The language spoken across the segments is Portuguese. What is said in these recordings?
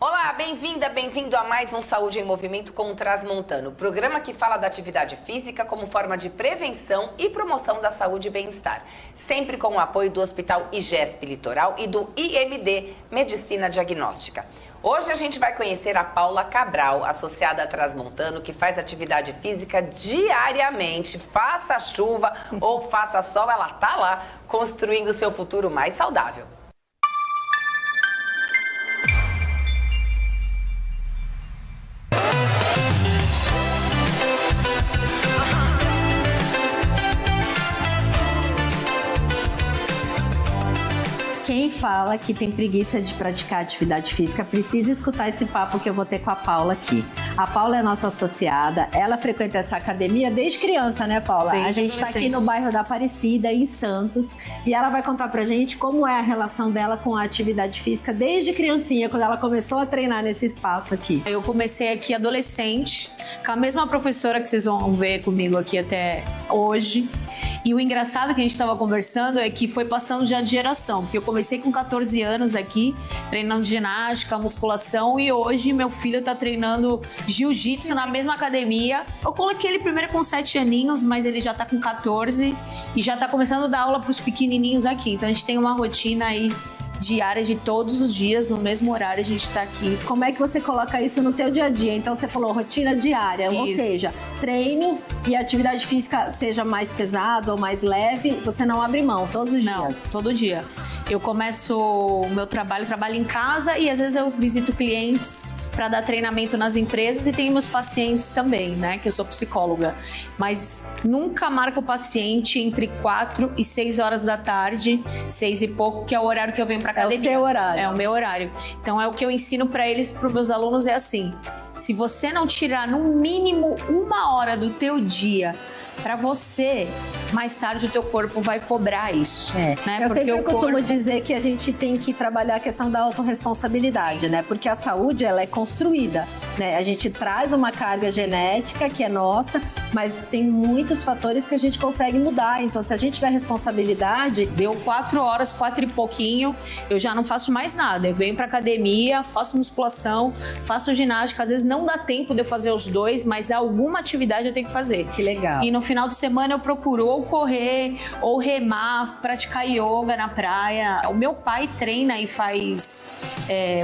Olá, bem-vinda, bem-vindo a mais um Saúde em Movimento com o Transmontano, programa que fala da atividade física como forma de prevenção e promoção da saúde e bem-estar, sempre com o apoio do Hospital IGESP Litoral e do IMD, Medicina Diagnóstica. Hoje a gente vai conhecer a Paula Cabral, associada a Transmontano, que faz atividade física diariamente, faça chuva ou faça sol, ela tá lá construindo o seu futuro mais saudável. Quem fala que tem preguiça de praticar atividade física precisa escutar esse papo que eu vou ter com a Paula aqui. A Paula é nossa associada, ela frequenta essa academia desde criança, né, Paula? A gente está aqui no bairro da Aparecida, em Santos, e ela vai contar pra gente como é a relação dela com a atividade física desde criancinha, quando ela começou a treinar nesse espaço aqui. Eu comecei aqui adolescente, com a mesma professora que vocês vão ver comigo aqui até hoje. E o engraçado que a gente estava conversando é que foi passando já de geração, porque eu comecei com 14 anos aqui, treinando ginástica, musculação, e hoje meu filho tá treinando jiu-jitsu na mesma academia. Eu coloquei ele primeiro com 7 aninhos, mas ele já tá com 14 e já tá começando a dar aula pros pequenininhos aqui. Então a gente tem uma rotina aí diária de todos os dias, no mesmo horário a gente tá aqui. Como é que você coloca isso no teu dia a dia? Então você falou rotina diária, ou seja, treino e atividade física seja mais pesado ou mais leve, você não abre mão todos os dias? Não, todo dia. Eu começo o meu trabalho em casa e às vezes eu visito clientes para dar treinamento nas empresas e tenho meus pacientes também, né, que eu sou psicóloga. Mas nunca marco o paciente entre 4 e 6 horas da tarde, 6 e pouco, que é o horário que eu venho para academia. É o seu horário. É o meu horário. Então é o que eu ensino para eles, para os meus alunos, é assim: se você não tirar no mínimo 1 hora do teu dia para você, mais tarde o teu corpo vai cobrar isso. Né? Eu Porque sempre costumo corpo... dizer que a gente tem que trabalhar a questão da autorresponsabilidade, né? Porque a saúde, ela é construída, né? A gente traz uma carga genética que é nossa, mas tem muitos fatores que a gente consegue mudar. Então, se a gente tiver responsabilidade... Deu 4 horas, 4 e pouquinho, eu já não faço mais nada. Eu venho pra academia, faço musculação, faço ginástica. Às vezes não dá tempo de eu fazer os dois, mas alguma atividade eu tenho que fazer. Que legal. E no final de semana eu procuro ou correr, ou remar, praticar yoga na praia. O meu pai treina e faz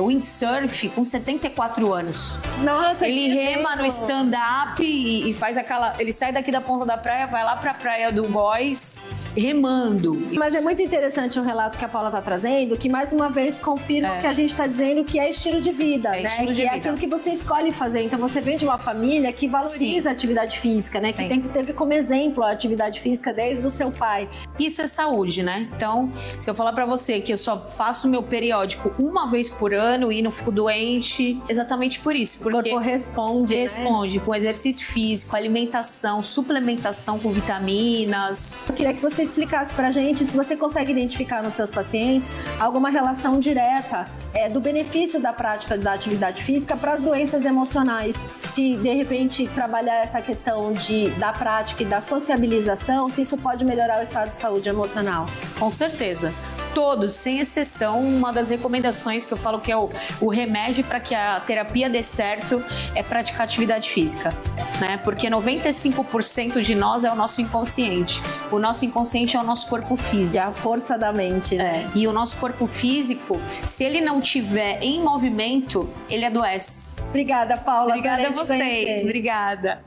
windsurf com 74 anos. Nossa, ele rema no stand-up e faz aquela... Ele sai daqui da ponta da praia, vai lá pra praia do Góis, remando. Mas é muito interessante o relato que a Paula tá trazendo, que mais uma vez confirma o que a gente tá dizendo, que é estilo de vida, né? Estilo de vida. É aquilo que você escolhe fazer. Então você vem de uma família que valoriza a atividade física, né? Sim. Que teve como exemplo a atividade física desde o seu pai. Isso é saúde, né? Então, se eu falar pra você que eu só faço meu periódico 1 vez por ano e não fico doente, exatamente por isso. Porque o corpo responde, né? Com exercício físico, alimentação, suplementação com vitaminas. Eu queria que você explicasse pra gente se você consegue identificar nos seus pacientes alguma relação direta do benefício da prática da atividade física para as doenças emocionais. Se, de repente, trabalhar essa questão da prática e da sociabilização, se isso pode melhorar o estado de saúde emocional. Com certeza. Todos, sem exceção, uma das recomendações que eu falo que é o remédio para que a terapia dê certo é praticar atividade física, né? Porque 95% de nós é o nosso inconsciente. O nosso inconsciente é o nosso corpo físico. É a força da mente, né? E o nosso corpo físico, se ele não tiver em movimento, ele adoece. Obrigada, Paula. Obrigada a vocês. Obrigada.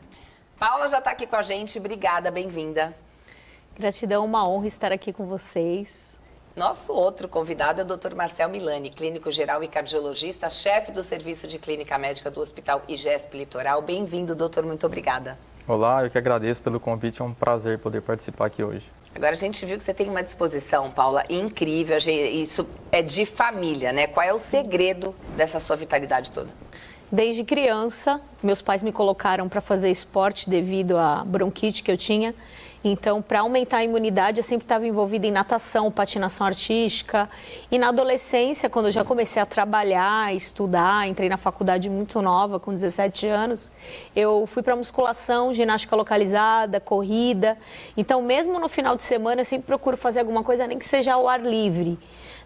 Paula já está aqui com a gente, obrigada, bem-vinda. Gratidão, uma honra estar aqui com vocês. Nosso outro convidado é o Dr. Marcel Milani, clínico geral e cardiologista, chefe do Serviço de Clínica Médica do Hospital IGESP Litoral. Bem-vindo, doutor, muito obrigada. Olá, eu que agradeço pelo convite, é um prazer poder participar aqui hoje. Agora a gente viu que você tem uma disposição, Paula, incrível, isso é de família, né? Qual é o segredo dessa sua vitalidade toda? Desde criança, meus pais me colocaram para fazer esporte devido à bronquite que eu tinha. Então, para aumentar a imunidade, eu sempre estava envolvida em natação, patinação artística. E na adolescência, quando eu já comecei a trabalhar, estudar, entrei na faculdade muito nova, com 17 anos, eu fui para musculação, ginástica localizada, corrida. Então, mesmo no final de semana, eu sempre procuro fazer alguma coisa, nem que seja ao ar livre,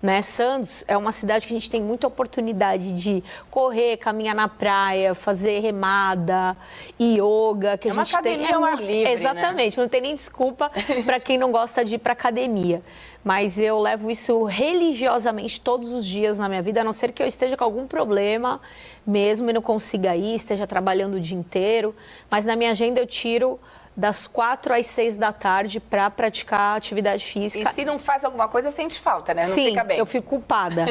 né? Santos é uma cidade que a gente tem muita oportunidade de correr, caminhar na praia, fazer remada, yoga, que a gente tem. Academia ao ar livre, exatamente, né? Não tem nem desculpa para quem não gosta de ir para academia. Mas eu levo isso religiosamente todos os dias na minha vida, a não ser que eu esteja com algum problema mesmo e não consiga ir, esteja trabalhando o dia inteiro. Mas na minha agenda eu tiro das 4 às 6 da tarde para praticar atividade física. E se não faz alguma coisa, sente falta, né? Não Sim, fica bem. eu fico culpada.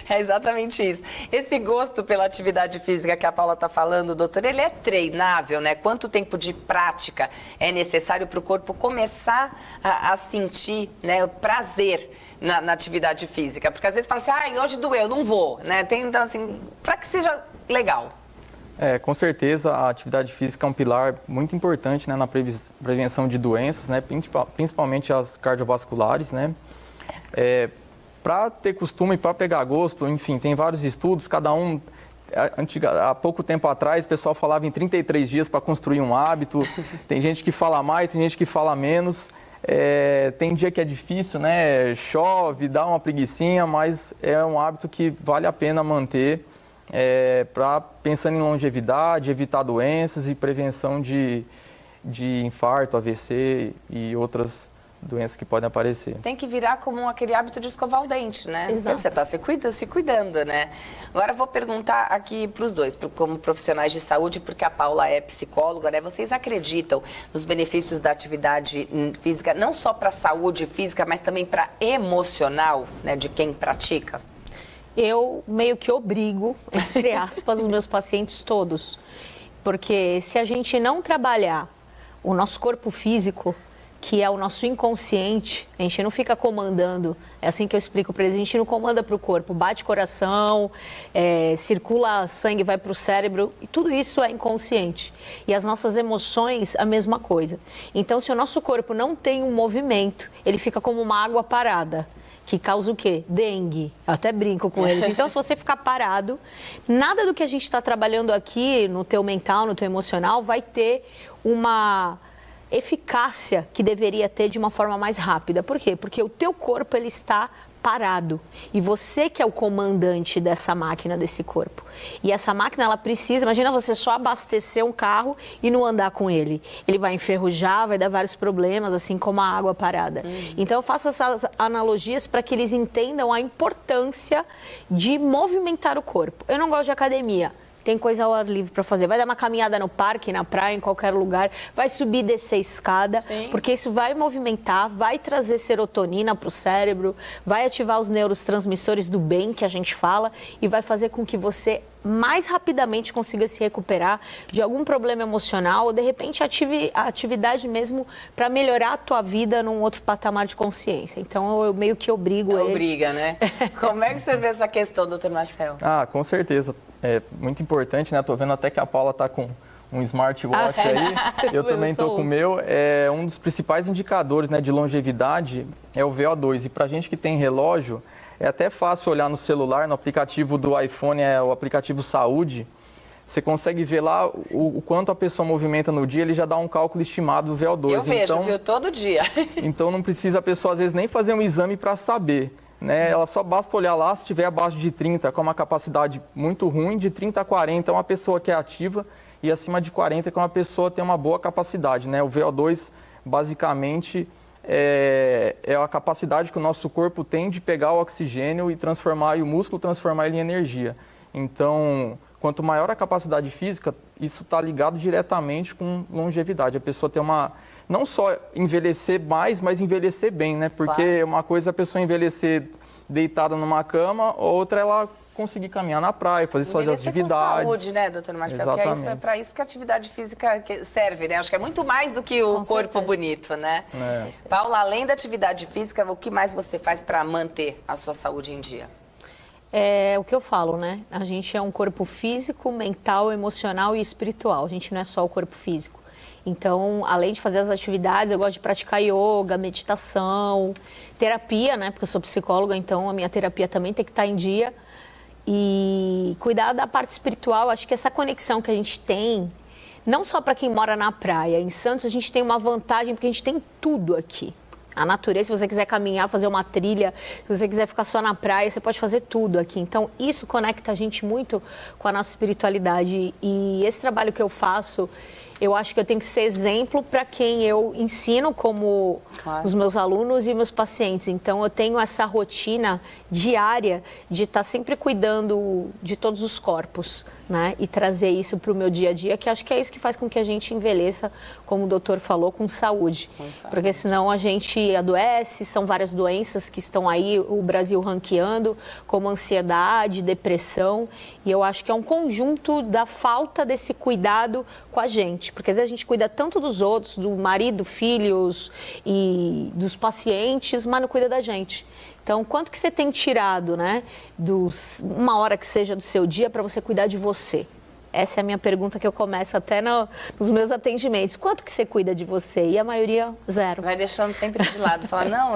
É exatamente isso. Esse gosto pela atividade física que a Paula está falando, doutor, ele é treinável, né? Quanto tempo de prática é necessário para o corpo começar a sentir, né, o prazer na atividade física? Porque às vezes fala assim, hoje doeu, não vou, né? Então, assim, para que seja legal. Com certeza a atividade física é um pilar muito importante, né, na prevenção de doenças, né, principalmente as cardiovasculares, né. Para ter costume, para pegar gosto, enfim, tem vários estudos, cada um, há pouco tempo atrás o pessoal falava em 33 dias para construir um hábito, tem gente que fala mais, tem gente que fala menos, tem dia que é difícil, né, chove, dá uma preguicinha, mas é um hábito que vale a pena manter. Pensando em longevidade, evitar doenças e prevenção de infarto, AVC e outras doenças que podem aparecer. Tem que virar como aquele hábito de escovar o dente, né? Exato. Você está se cuidando, né? Agora eu vou perguntar aqui para os dois, como profissionais de saúde, porque a Paula é psicóloga, né? Vocês acreditam nos benefícios da atividade física, não só para a saúde física, mas também para emocional, né, de quem pratica? Eu meio que obrigo, entre aspas, os meus pacientes todos. Porque se a gente não trabalhar o nosso corpo físico, que é o nosso inconsciente, a gente não fica comandando, é assim que eu explico para eles, a gente não comanda para o corpo, bate coração, circula sangue, vai para o cérebro, e tudo isso é inconsciente. E as nossas emoções, a mesma coisa. Então, se o nosso corpo não tem um movimento, ele fica como uma água parada. Que causa o quê? Dengue. Eu até brinco com eles. Então, se você ficar parado, nada do que a gente está trabalhando aqui, no teu mental, no teu emocional, vai ter uma eficácia que deveria ter de uma forma mais rápida. Por quê? Porque o teu corpo, ele está parado. E você que é o comandante dessa máquina, desse corpo. E essa máquina, ela precisa... Imagina você só abastecer um carro e não andar com ele. Ele vai enferrujar, vai dar vários problemas, assim como a água parada. Então, eu faço essas analogias para que eles entendam a importância de movimentar o corpo. Eu não gosto de academia. Tem coisa ao ar livre para fazer. Vai dar uma caminhada no parque, na praia, em qualquer lugar. Vai subir e descer escada. Sim. Porque isso vai movimentar, vai trazer serotonina para o cérebro, vai ativar os neurotransmissores do bem que a gente fala e vai fazer com que você mais rapidamente consiga se recuperar de algum problema emocional ou, de repente, a atividade mesmo para melhorar a tua vida num outro patamar de consciência. Então, eu meio que obrigo eles. Obriga, né? Como é que você vê essa questão, doutor Marcelo? Com certeza. É muito importante, né? Estou vendo até que a Paula está com um smartwatch aí. Eu também estou com o meu. Um dos principais indicadores, né, de longevidade é o VO2. E para a gente que tem relógio, é até fácil olhar no celular, no aplicativo do iPhone, o aplicativo Saúde. Você consegue ver lá o quanto a pessoa movimenta no dia, ele já dá um cálculo estimado do VO2. Eu vejo, viu? Todo dia. Então não precisa a pessoa, às vezes, nem fazer um exame para saber. Né? Ela só basta olhar lá, se estiver abaixo de 30, com uma capacidade muito ruim, de 30 a 40 é uma pessoa que é ativa e acima de 40 que é uma pessoa que tem uma boa capacidade. Né? O VO2, basicamente, é a capacidade que o nosso corpo tem de pegar o oxigênio e transformar, e o músculo transformar ele em energia. Então, quanto maior a capacidade física, isso está ligado diretamente com longevidade. A pessoa tem não só envelhecer mais, mas envelhecer bem, né? Porque uma coisa é a pessoa envelhecer deitada numa cama, outra ela conseguir caminhar na praia, fazer suas atividades. Com saúde, né, doutor Marcelo? Exatamente. Que é para isso que a atividade física serve, né? Acho que é muito mais do que o corpo certeza. Bonito, né? Paula, além da atividade física, o que mais você faz para manter a sua saúde em dia? É o que eu falo, né? A gente é um corpo físico, mental, emocional e espiritual. A gente não é só o corpo físico. Então, além de fazer as atividades, eu gosto de praticar yoga, meditação, terapia, né? Porque eu sou psicóloga, então a minha terapia também tem que estar em dia. E cuidar da parte espiritual, acho que essa conexão que a gente tem, não só para quem mora na praia. Em Santos a gente tem uma vantagem, porque a gente tem tudo aqui. A natureza, se você quiser caminhar, fazer uma trilha, se você quiser ficar só na praia, você pode fazer tudo aqui. Então, isso conecta a gente muito com a nossa espiritualidade. E esse trabalho que eu faço, eu acho que eu tenho que ser exemplo para quem eu ensino, como os meus alunos e meus pacientes. Então, eu tenho essa rotina diária de estar sempre cuidando de todos os corpos, né? E trazer isso para o meu dia a dia, que acho que é isso que faz com que a gente envelheça, como o doutor falou, com saúde. Porque senão a gente adoece, são várias doenças que estão aí, o Brasil ranqueando, como ansiedade, depressão. E eu acho que é um conjunto da falta desse cuidado com a gente. Porque às vezes a gente cuida tanto dos outros, do marido, filhos e dos pacientes, mas não cuida da gente. Então, quanto que você tem tirado, né, uma hora que seja do seu dia para você cuidar de você? Essa é a minha pergunta que eu começo até nos meus atendimentos. Quanto que você cuida de você? E a maioria, zero. Vai deixando sempre de lado. Fala, não,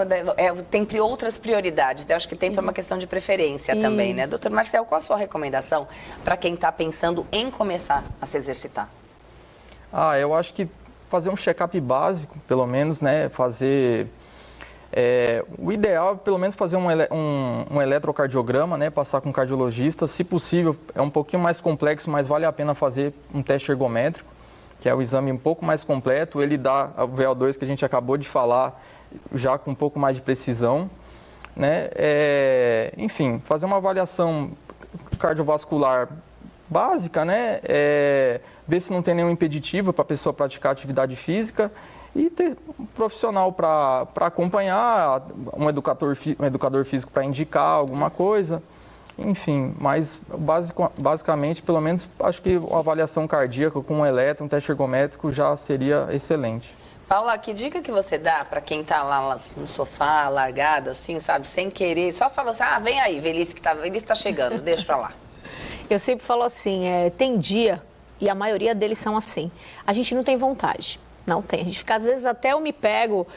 tem outras prioridades. Eu acho que tempo é uma questão de preferência também, né? Doutor Marcel, qual a sua recomendação para quem está pensando em começar a se exercitar? Eu acho que fazer um check-up básico, pelo menos, né? Fazer... o ideal é pelo menos fazer um eletrocardiograma, né? Passar com um cardiologista. Se possível, é um pouquinho mais complexo, mas vale a pena fazer um teste ergométrico, que é o exame um pouco mais completo. Ele dá o VO2 que a gente acabou de falar, já com um pouco mais de precisão, né? Enfim, fazer uma avaliação cardiovascular básica, né? Ver se não tem nenhum impeditivo para a pessoa praticar atividade física e ter um profissional para acompanhar, um educador físico para indicar alguma coisa, enfim, mas basicamente, pelo menos, acho que a avaliação cardíaca com um eletro, um teste ergométrico já seria excelente. Paula, que dica que você dá para quem está lá no sofá, largado, assim, sabe, sem querer, só fala assim, vem aí, velhice tá chegando, deixa para lá. Eu sempre falo assim, tem dia, e a maioria deles são assim, a gente não tem vontade. Não tem. A gente fica, às vezes, até eu me pego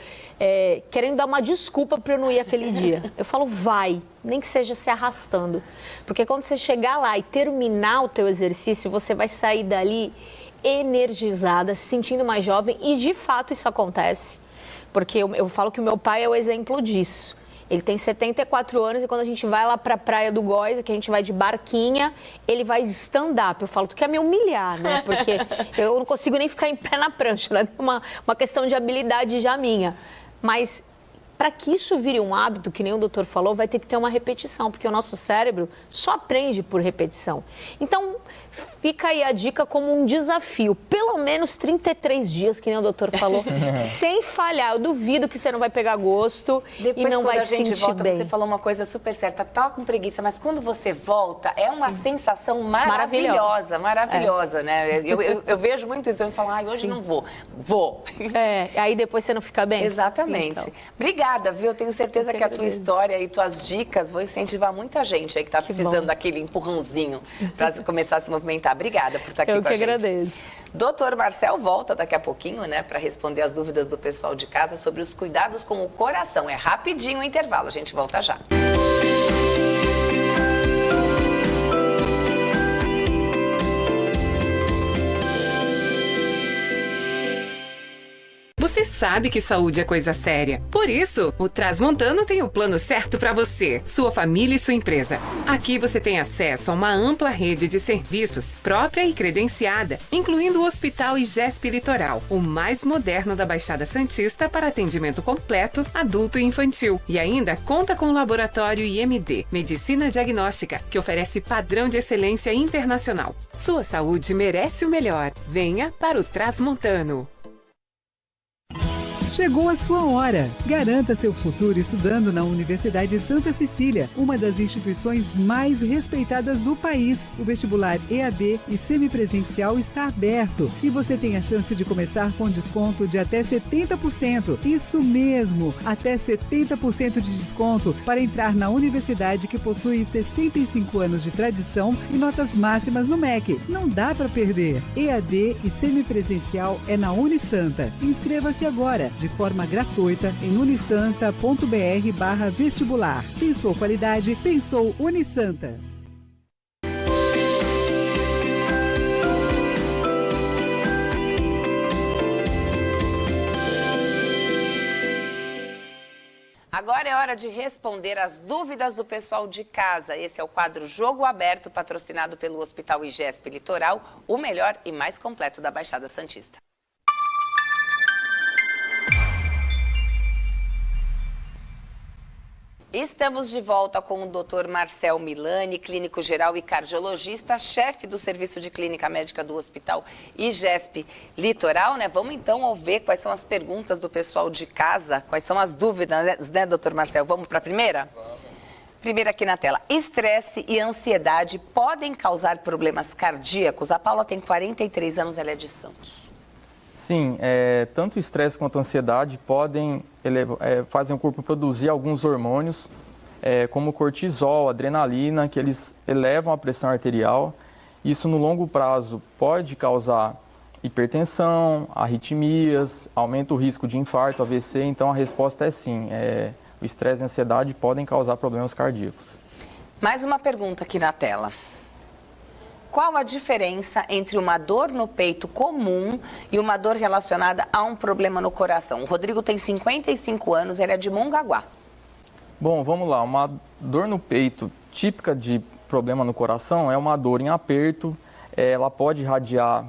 querendo dar uma desculpa para eu não ir aquele dia. Eu falo, vai, nem que seja se arrastando. Porque quando você chegar lá e terminar o teu exercício, você vai sair dali energizada, se sentindo mais jovem. E, de fato, isso acontece. Porque eu falo que o meu pai é o exemplo disso. Ele tem 74 anos e quando a gente vai lá para a Praia do Góis, que a gente vai de barquinha, ele vai de stand-up. Eu falo, tu quer me humilhar, né? Porque eu não consigo nem ficar em pé na prancha, né? Uma questão de habilidade já minha. Mas para que isso vire um hábito, que nem o doutor falou, vai ter que ter uma repetição, porque o nosso cérebro só aprende por repetição. Então, fica aí a dica como um desafio. Pelo menos 33 dias, que nem o doutor falou, sem falhar. Eu duvido que você não vai pegar gosto e não vai se sentir volta, bem. Você falou uma coisa super certa, tá com preguiça, mas quando você volta, é uma sensação maravilhosa, né? Eu vejo muito isso, eu falo, hoje não vou. Vou. Aí depois você não fica bem? Exatamente. Então. Obrigada, viu? Eu tenho certeza que a tua história e tuas dicas vão incentivar muita gente aí que tá precisando daquele empurrãozinho para começar a se movimentar. Obrigada por estar aqui com a gente. Eu que agradeço. Doutor Marcel volta daqui a pouquinho, né, para responder as dúvidas do pessoal de casa sobre os cuidados com o coração. É rapidinho o intervalo, a gente volta já. Você sabe que saúde é coisa séria. Por isso, o Transmontano tem o plano certo para você, sua família e sua empresa. Aqui você tem acesso a uma ampla rede de serviços própria e credenciada, incluindo o Hospital IGESP Litoral, o mais moderno da Baixada Santista para atendimento completo, adulto e infantil. E ainda conta com o Laboratório IMD, Medicina Diagnóstica, que oferece padrão de excelência internacional. Sua saúde merece o melhor. Venha para o Transmontano. Chegou a sua hora! Garanta seu futuro estudando na Universidade Santa Cecília, uma das instituições mais respeitadas do país. O vestibular EAD e semipresencial está aberto e você tem a chance de começar com desconto de até 70%. Isso mesmo! Até 70% de desconto para entrar na universidade que possui 65 anos de tradição e notas máximas no MEC. Não dá para perder! EAD e semipresencial é na Unisanta. Inscreva-se agora! De forma gratuita em unisanta.br/vestibular. Pensou qualidade? Pensou Unisanta. Agora é hora de responder as dúvidas do pessoal de casa. Esse é o quadro Jogo Aberto, patrocinado pelo Hospital IGESP Litoral, o melhor e mais completo da Baixada Santista. Estamos de volta com o Dr. Marcel Milani, clínico geral e cardiologista, chefe do Serviço de Clínica Médica do Hospital IGESP Litoral, né? Vamos então ver quais são as perguntas do pessoal de casa, quais são as dúvidas, né, Dr. Marcel? Vamos para a primeira? Vamos. Primeira aqui na tela. Estresse e ansiedade podem causar problemas cardíacos? A Paula tem 43 anos, ela é de Santos. Sim, tanto o estresse quanto a ansiedade podem fazem o corpo produzir alguns hormônios, como cortisol, adrenalina, que eles elevam a pressão arterial. Isso no longo prazo pode causar hipertensão, arritmias, aumenta o risco de infarto, AVC. Então a resposta é sim, o estresse e a ansiedade podem causar problemas cardíacos. Mais uma pergunta aqui na tela. Qual a diferença entre uma dor no peito comum e uma dor relacionada a um problema no coração? O Rodrigo tem 55 anos, ele é de Mongaguá. Bom, vamos lá. Uma dor no peito típica de problema no coração é uma dor em aperto. Ela pode irradiar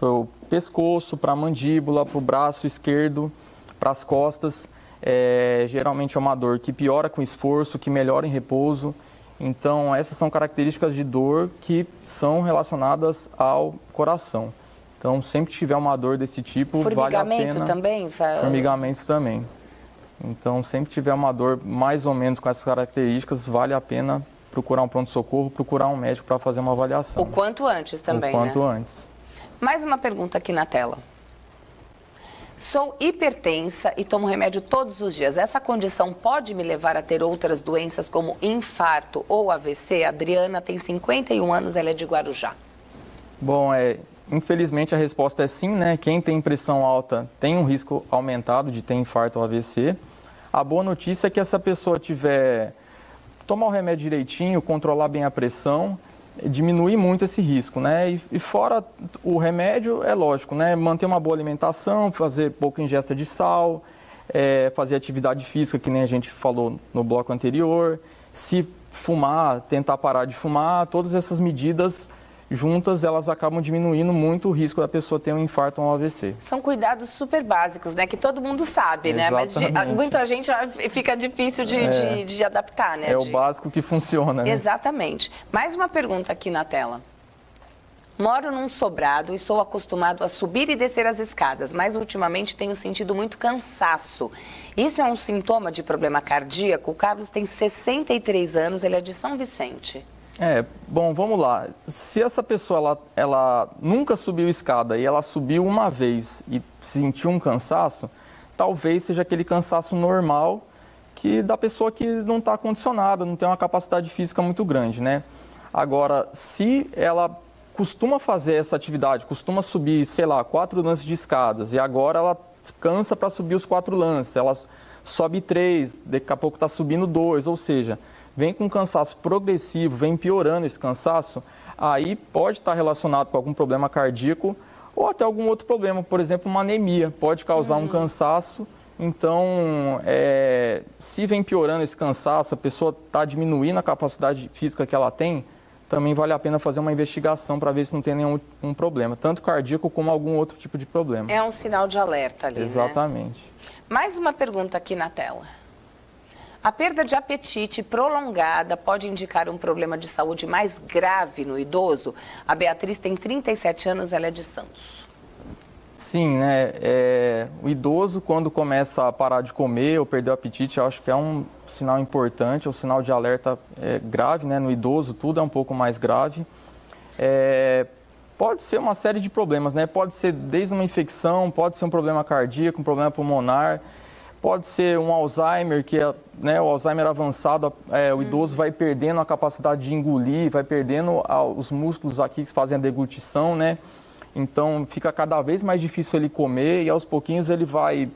para o pescoço, para a mandíbula, para o braço esquerdo, para as costas. Geralmente é uma dor que piora com esforço, que melhora em repouso. Então, essas são características de dor que são relacionadas ao coração. Então, sempre que tiver uma dor desse tipo, vale a pena... Formigamento também? Formigamentos também. Então, sempre que tiver uma dor mais ou menos com essas características, vale a pena procurar um pronto-socorro, procurar um médico para fazer uma avaliação. O quanto antes também, né? O quanto antes. Mais uma pergunta aqui na tela. Sou hipertensa e tomo remédio todos os dias. Essa condição pode me levar a ter outras doenças como infarto ou AVC? A Adriana tem 51 anos, ela é de Guarujá. Bom, infelizmente a resposta é sim, né? Quem tem pressão alta tem um risco aumentado de ter infarto ou AVC. A boa notícia é que essa pessoa tomar o remédio direitinho, controlar bem a pressão, diminui muito esse risco, né? E fora o remédio, é lógico, né? Manter uma boa alimentação, fazer pouca ingesta de sal, fazer atividade física, que nem a gente falou no bloco anterior. Se fumar, tentar parar de fumar, todas essas medidas juntas, elas acabam diminuindo muito o risco da pessoa ter um infarto ou um AVC. São cuidados super básicos, né? Que todo mundo sabe, né? Mas muita gente fica difícil de adaptar, né? É o básico que funciona, né? Exatamente. Mais uma pergunta aqui na tela. Moro num sobrado e sou acostumado a subir e descer as escadas, mas ultimamente tenho sentido muito cansaço. Isso é um sintoma de problema cardíaco? O Carlos tem 63 anos, ele é de São Vicente. Bom, vamos lá. Se essa pessoa ela nunca subiu escada e ela subiu uma vez e sentiu um cansaço, talvez seja aquele cansaço normal da pessoa que não está condicionada, não tem uma capacidade física muito grande, né? Agora, se ela costuma fazer essa atividade, costuma subir, sei lá, 4 lances de escadas e agora ela cansa para subir os 4 lances, ela sobe 3, daqui a pouco está subindo 2, ou seja, vem com cansaço progressivo, vem piorando esse cansaço, aí pode estar relacionado com algum problema cardíaco ou até algum outro problema, por exemplo, uma anemia, pode causar um cansaço. Então, se vem piorando esse cansaço, a pessoa está diminuindo a capacidade física que ela tem, também vale a pena fazer uma investigação para ver se não tem nenhum problema, tanto cardíaco como algum outro tipo de problema. É um sinal de alerta ali, Exatamente. Né? Mais uma pergunta aqui na tela. A perda de apetite prolongada pode indicar um problema de saúde mais grave no idoso? A Beatriz tem 37 anos, ela é de Santos. Sim, né? O idoso, quando começa a parar de comer ou perder o apetite, eu acho que é um sinal importante, é um sinal de alerta grave, né? No idoso, tudo é um pouco mais grave. Pode ser uma série de problemas, né? Pode ser desde uma infecção, pode ser um problema cardíaco, um problema pulmonar, pode ser um Alzheimer, que o Alzheimer avançado, o idoso vai perdendo a capacidade de engolir, vai perdendo os músculos aqui que fazem a deglutição, né? Então, fica cada vez mais difícil ele comer e, aos pouquinhos, ele vai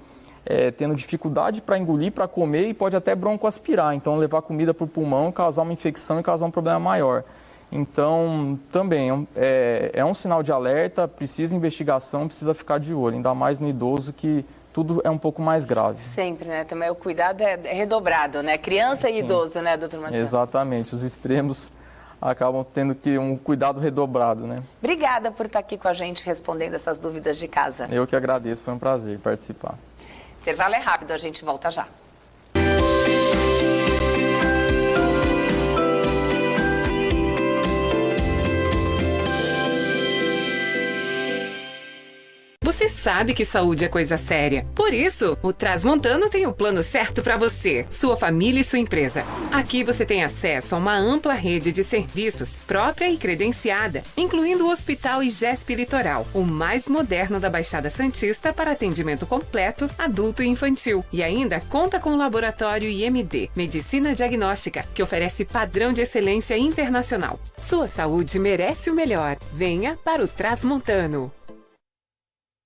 tendo dificuldade para engolir, para comer e pode até broncoaspirar. Então, levar comida para o pulmão, causar uma infecção e causar um problema maior. Então, também é um sinal de alerta, precisa de investigação, precisa ficar de olho, ainda mais no idoso que tudo é um pouco mais grave. Sempre, né? Também o cuidado é redobrado, né? Criança e idoso, né, doutor Marcelo? Exatamente, os extremos acabam tendo que um cuidado redobrado, né? Obrigada por estar aqui com a gente respondendo essas dúvidas de casa. Eu que agradeço, foi um prazer participar. Intervalo é rápido, a gente volta já. Você sabe que saúde é coisa séria. Por isso, o Transmontano tem o plano certo para você, sua família e sua empresa. Aqui você tem acesso a uma ampla rede de serviços própria e credenciada, incluindo o Hospital IGESP Litoral, o mais moderno da Baixada Santista para atendimento completo, adulto e infantil. E ainda conta com o Laboratório IMD, Medicina Diagnóstica, que oferece padrão de excelência internacional. Sua saúde merece o melhor. Venha para o Transmontano.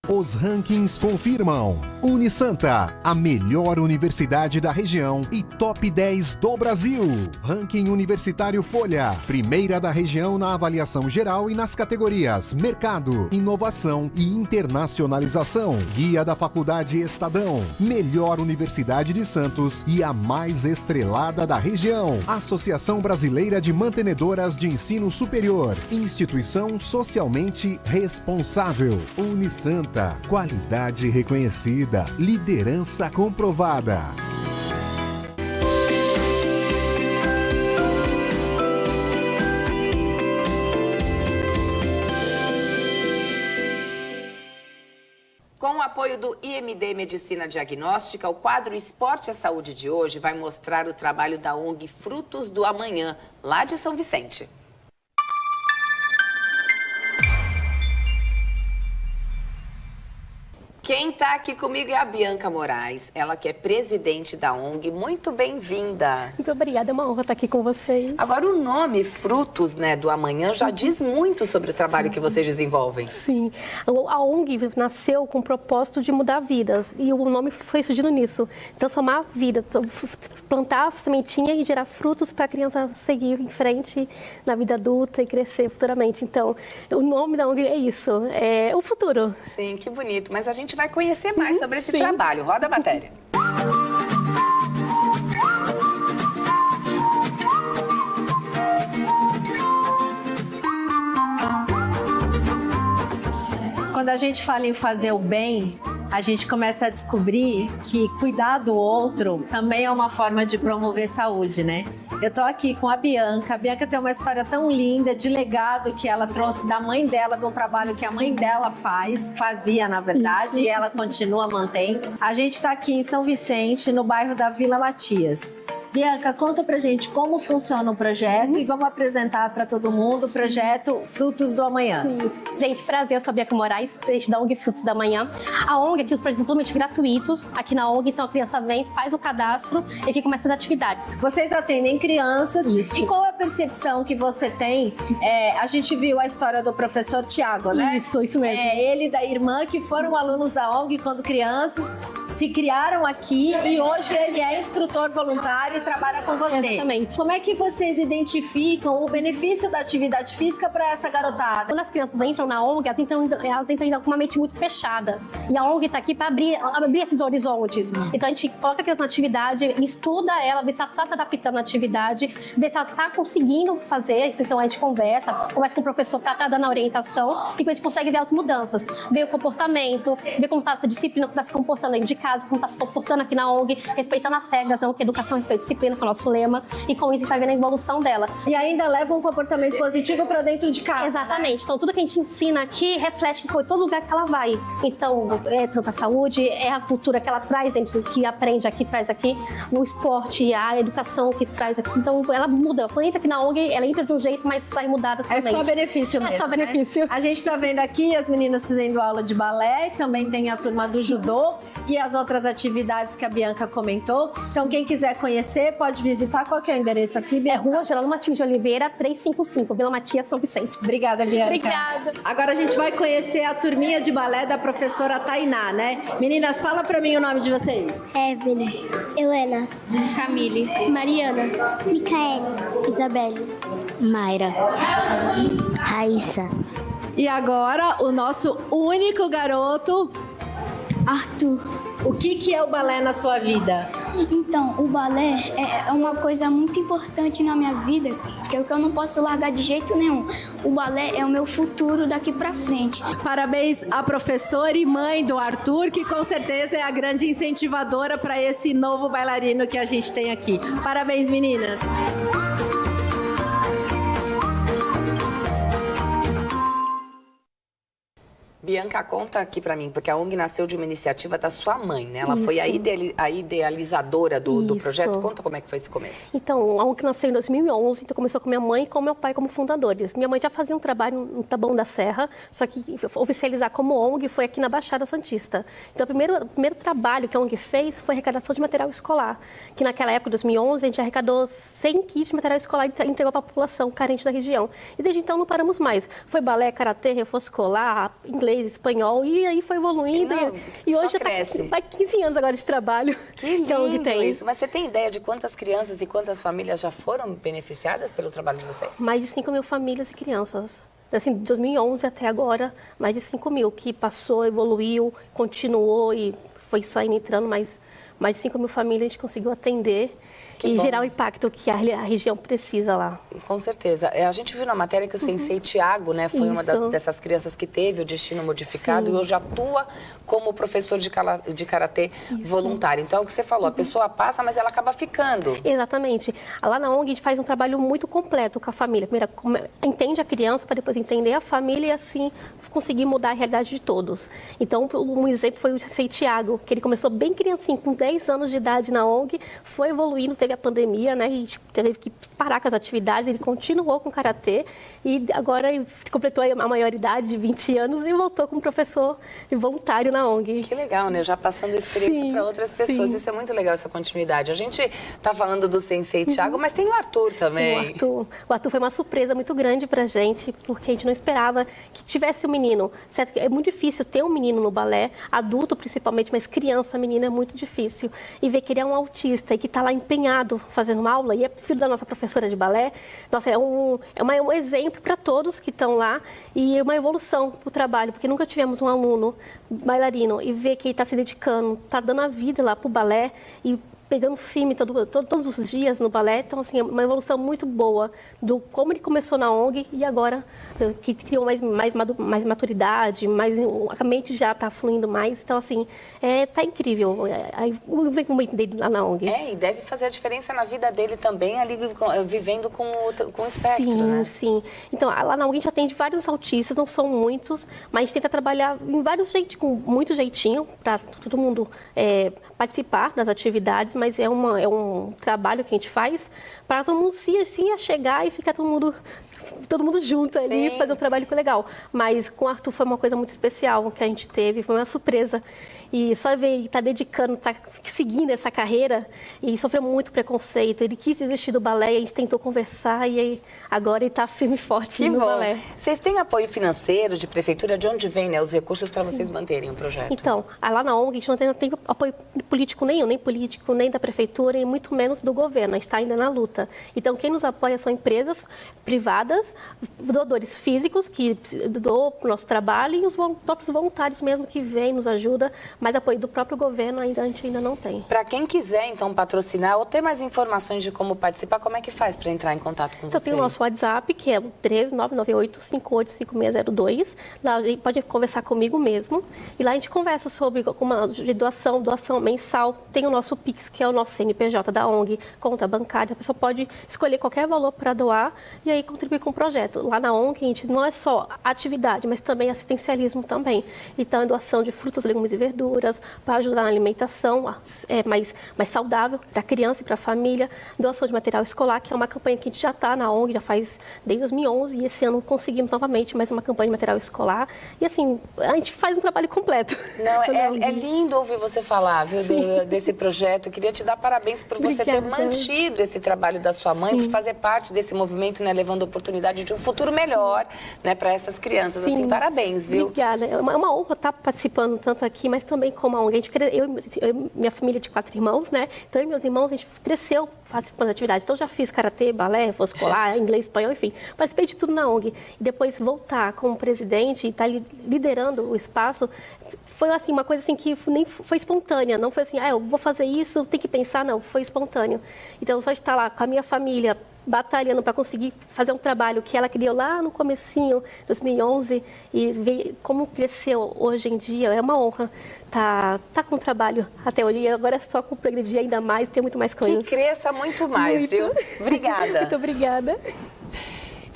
Os rankings confirmam. Unisanta, a melhor universidade da região e top 10 do Brasil. Ranking Universitário Folha, primeira da região na avaliação geral e nas categorias Mercado, Inovação e Internacionalização. Guia da Faculdade Estadão, melhor universidade de Santos e a mais estrelada da região. Associação Brasileira de Mantenedoras de Ensino Superior, instituição socialmente responsável. Unisanta. Qualidade reconhecida, liderança comprovada. Com o apoio do IMD Medicina Diagnóstica, o quadro Esporte e Saúde de hoje vai mostrar o trabalho da ONG Frutos do Amanhã, lá de São Vicente. Quem está aqui comigo é a Bianca Moraes, ela que é presidente da ONG. Muito bem-vinda. Muito obrigada, é uma honra estar aqui com vocês. Agora, o nome Frutos, né, do Amanhã já diz muito sobre o trabalho que vocês desenvolvem. Sim, a ONG nasceu com o propósito de mudar vidas e o nome foi surgindo nisso, transformar a vida, plantar a sementinha e gerar frutos para a criança seguir em frente na vida adulta e crescer futuramente. Então, o nome da ONG é isso, é o futuro. Sim, que bonito, mas a gente vai conhecer mais sobre esse trabalho. Roda a matéria. Quando a gente fala em fazer o bem, a gente começa a descobrir que cuidar do outro também é uma forma de promover saúde, né? Eu tô aqui com a Bianca. A Bianca tem uma história tão linda de legado que ela trouxe da mãe dela, de um trabalho que a mãe dela fazia, na verdade, e ela continua mantendo. A gente tá aqui em São Vicente, no bairro da Vila Matias. Bianca, conta pra gente como funciona o projeto e vamos apresentar para todo mundo o projeto Frutos do Amanhã. Sim. Gente, prazer, eu sou a Bianca Moraes, presidente da ONG Frutos do Amanhã. A ONG aqui, os projetos são totalmente gratuitos. Aqui na ONG, então a criança vem, faz o cadastro e aqui começa as atividades. Vocês atendem crianças. Isso. E qual a percepção que você tem? A gente viu a história do professor Tiago, né? Isso mesmo. Ele e da irmã que foram alunos da ONG quando crianças, se criaram aqui e hoje ele é instrutor voluntário trabalha com você. Exatamente. Como é que vocês identificam o benefício da atividade física para essa garotada? Quando as crianças entram na ONG, elas entram ainda com uma mente muito fechada. E a ONG está aqui para abrir esses horizontes. Então a gente coloca a criança na atividade, estuda ela, vê se ela está se adaptando à atividade, vê se ela está conseguindo fazer. Então a gente conversa com o professor que está dando a orientação e a gente consegue ver as mudanças. Ver o comportamento, ver como está essa disciplina, como está se comportando dentro de casa, como está se comportando aqui na ONG, respeitando as regras, que é educação, respeito e disciplina, que é o nosso lema, e com isso a gente vai vendo a evolução dela. E ainda leva um comportamento positivo para dentro de casa. Exatamente. Né? Então tudo que a gente ensina aqui reflete em todo lugar que ela vai. Então é tanta saúde, é a cultura que ela traz dentro, que aprende aqui, traz aqui, o esporte, a educação que traz aqui. Então ela muda. Quando entra aqui na ONG, ela entra de um jeito, mas sai mudada também. É só benefício mesmo. É só benefício. Né? A gente tá vendo aqui as meninas fazendo aula de balé, também tem a turma do judô e as outras atividades que a Bianca comentou. Então quem quiser conhecer pode visitar. Qual que é o endereço aqui, Bianca? É Rua Geraldo Martins de Oliveira, 355, Vila Matias, São Vicente. Obrigada, Bianca. Obrigada. Agora a gente vai conhecer a turminha de balé da professora Tainá, né? Meninas, fala pra mim o nome de vocês. Evelyn, Helena, Camille, Mariana, Micaele, Isabelle, Mayra, Raíssa, E agora o nosso único garoto, Arthur, O que é o balé na sua vida? Então, o balé é uma coisa muito importante na minha vida, que eu não posso largar de jeito nenhum. O balé é o meu futuro daqui pra frente. Parabéns à professora e mãe do Arthur, que com certeza é a grande incentivadora para esse novo bailarino que a gente tem aqui. Parabéns, meninas! Bianca, conta aqui pra mim, porque a ONG nasceu de uma iniciativa da sua mãe, né? Ela foi a idealizadora do projeto. Conta como é que foi esse começo. Então, a ONG nasceu em 2011, então começou com minha mãe e com meu pai como fundadores. Minha mãe já fazia um trabalho no Taboão da Serra, só que oficializar como ONG foi aqui na Baixada Santista. Então, o primeiro trabalho que a ONG fez foi a arrecadação de material escolar, que naquela época, em 2011, a gente arrecadou 100 kits de material escolar e entregou para a população carente da região. E desde então não paramos mais. Foi balé, karatê, reforço escolar, inglês, espanhol, e aí foi evoluindo. E hoje vai 15 anos agora de trabalho. Que lindo isso. Mas você tem ideia de quantas crianças e quantas famílias já foram beneficiadas pelo trabalho de vocês? Mais de 5 mil famílias e crianças. Assim, de 2011 até agora, mais de 5 mil, que passou, evoluiu, continuou e foi saindo, entrando, mas mais de 5 mil famílias a gente conseguiu atender e gerar o impacto que a região precisa lá. Com certeza. A gente viu na matéria que o Sensei Tiago, né, foi uma dessas crianças que teve o destino modificado. Sim. E hoje atua como professor de karatê voluntário. Então, é o que você falou, a pessoa passa, mas ela acaba ficando. Exatamente. Lá na ONG a gente faz um trabalho muito completo com a família. Primeiro, entende a criança para depois entender a família e assim conseguir mudar a realidade de todos. Então, um exemplo foi o Sensei Tiago, que ele começou bem criancinho, com 10 anos de idade na ONG, foi evoluindo, teve a pandemia, né, e teve que parar com as atividades, ele continuou com karatê e agora ele completou a maioridade de 20 anos e voltou como professor voluntário na ONG. Que legal, né? Já passando a experiência para outras pessoas. Sim. Isso é muito legal, essa continuidade. A gente tá falando do Sensei Tiago, mas tem o Arthur também. Tem o Arthur foi uma surpresa muito grande pra gente, porque a gente não esperava que tivesse um menino. Certo? É muito difícil ter um menino no balé, adulto principalmente, mas criança, menina, é muito difícil. E ver que ele é um autista e que tá lá empenhado fazendo uma aula, e é filho da nossa professora de balé, nossa, é um exemplo para todos que estão lá e uma evolução para o trabalho, porque nunca tivemos um aluno bailarino e ver que ele está se dedicando, está dando a vida lá para o balé e pegando firme todos os dias no balé. Então, assim, é uma evolução muito boa do como ele começou na ONG e agora que criou mais maturidade, a mente já está fluindo mais. Então, assim, tá incrível. Aí eu vejo muito dele lá na ONG. E deve fazer a diferença na vida dele também, ali vivendo com o espectro, sim, né? Sim. Então, lá na ONG a gente atende vários autistas, não são muitos, mas a gente tenta trabalhar em vários jeitos, com muito jeitinho, para todo mundo participar das atividades, mas é um trabalho que a gente faz para todo mundo se chegar e ficar todo mundo junto ali, fazer um trabalho legal. Mas com o Arthur foi uma coisa muito especial que a gente teve, foi uma surpresa. E só ver ele dedicando, seguindo essa carreira, e sofreu muito preconceito. Ele quis desistir do balé, a gente tentou conversar e aí, agora ele está firme e forte no balé. Vocês têm apoio financeiro de prefeitura? De onde vem, né, os recursos para vocês manterem o projeto? Então, lá na ONG a gente não tem apoio político nenhum, nem político, nem da prefeitura e muito menos do governo. A gente está ainda na luta. Então, quem nos apoia são empresas privadas, doadores físicos que doam para o nosso trabalho e os próprios voluntários mesmo que vêm, nos ajudam. Mas apoio do próprio governo a gente ainda não tem. Para quem quiser, então, patrocinar ou ter mais informações de como participar, como é que faz para entrar em contato com vocês? Então, tem o nosso WhatsApp, que é o 13998585602. Lá a gente pode conversar comigo mesmo. E lá a gente conversa sobre doação mensal. Tem o nosso Pix, que é o nosso CNPJ da ONG, conta bancária. A pessoa pode escolher qualquer valor para doar e aí contribuir com o projeto. Lá na ONG, a gente não é só atividade, mas também assistencialismo também. Então, é doação de frutas, legumes e verduras, para ajudar na alimentação mais saudável para a criança e para a família, doação de material escolar, que é uma campanha que a gente já está na ONG, já faz desde 2011, e esse ano conseguimos novamente mais uma campanha de material escolar, e assim, a gente faz um trabalho completo. Não, é lindo ouvir você falar, viu, desse projeto. Eu queria te dar parabéns por você ter mantido esse trabalho da sua mãe, por fazer parte desse movimento, né, levando a oportunidade de um futuro melhor, né, para essas crianças. Assim, parabéns, viu? Obrigada. É uma honra estar participando tanto aqui, mas também como a ONG, minha família de 4 irmãos, né? Então, eu e meus irmãos, a gente cresceu participando da atividade. Então, já fiz karatê, balé, voo escolar, inglês, espanhol, enfim. Participei de tudo na ONG. E depois voltar como presidente e estar liderando o espaço, foi assim, uma coisa assim que nem foi espontânea. Não foi assim, eu vou fazer isso, tem que pensar. Não, foi espontâneo. Então, só de estar lá com a minha família, batalhando para conseguir fazer um trabalho que ela criou lá no comecinho, 2011, e ver como cresceu hoje em dia, é uma honra tá com o trabalho até hoje. E agora é só com progredir ainda mais, ter muito mais coisas. Que cresça muito mais, viu? Obrigada. Muito obrigada.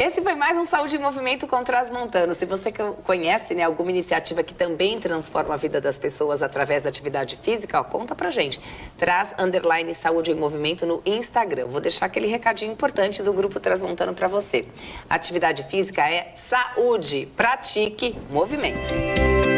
Esse foi mais um Saúde em Movimento com Transmontano. Se você conhece, né, alguma iniciativa que também transforma a vida das pessoas através da atividade física, conta pra gente. Traz_Saúde em Movimento no Instagram. Vou deixar aquele recadinho importante do Grupo Transmontano para você. Atividade física é saúde. Pratique, movimente-se.